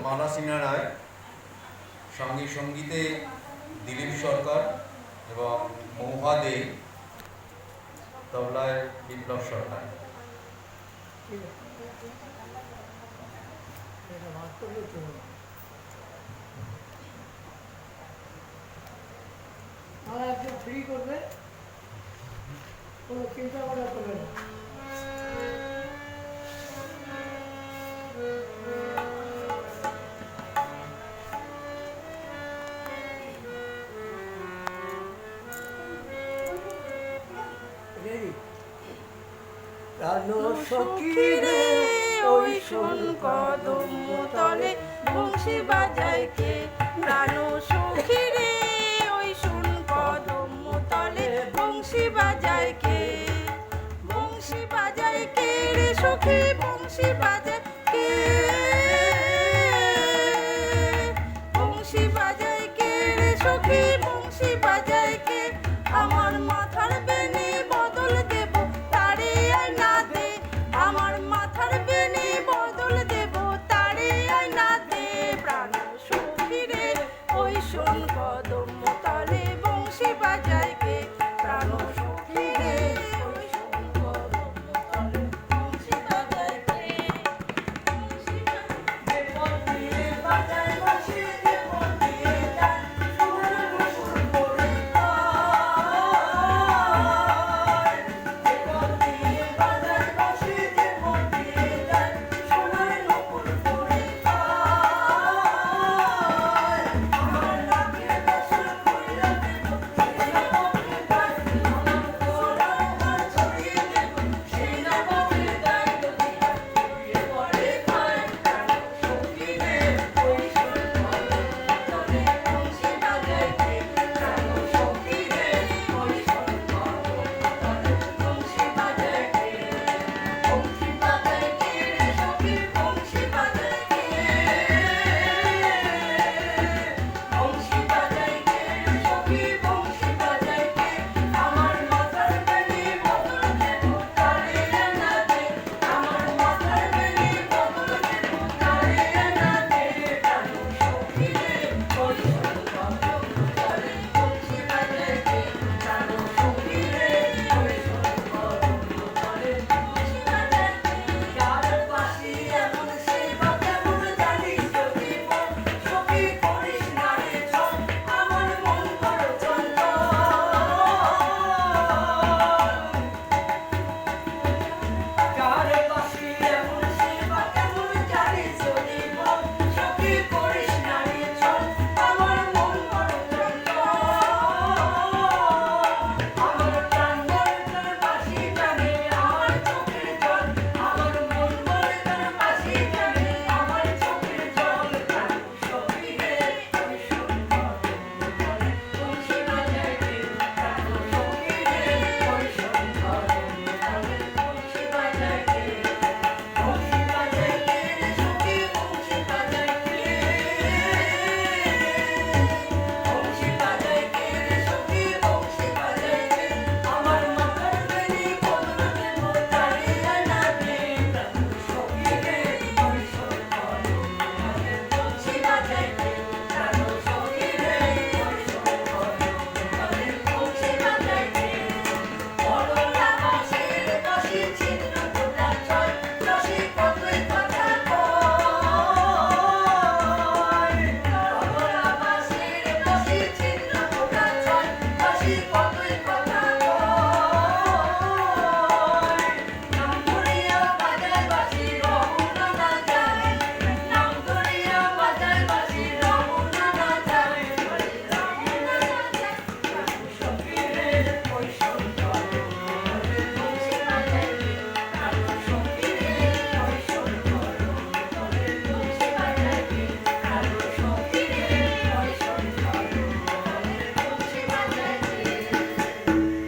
মালা সিনহা রায়, সঙ্গী সঙ্গীতে দিলীপ সরকার এবং মহুয়া দে, তবলায় বিপ্লব সরকার। একদম ফ্রি করবে, কোনো চিন্তা করা করবে না। প্রাণ সখী রে ওই শোন কদম তলে বংশী বাজায় কে, প্রাণ সখী রে ওই শোন কদম তলে বংশী বাজায় কে, বংশী বাজায় কে রে সখী বংশী বাজায় কে, বংশী বাজায় কে রে সখী বংশী বাজায় কে, আমার মাথার বেনি বদল দেব তারে আর না দে, আমার মাথার বেনি বদল দেব তারে আর না দে, প্রাণ সখী রে ওই শোন কদম তলে বংশী বাজায় কে, প্রাণ সখী রে ওই শোন কদম তলে বংশী বাজায় কে, বংশী বাজায়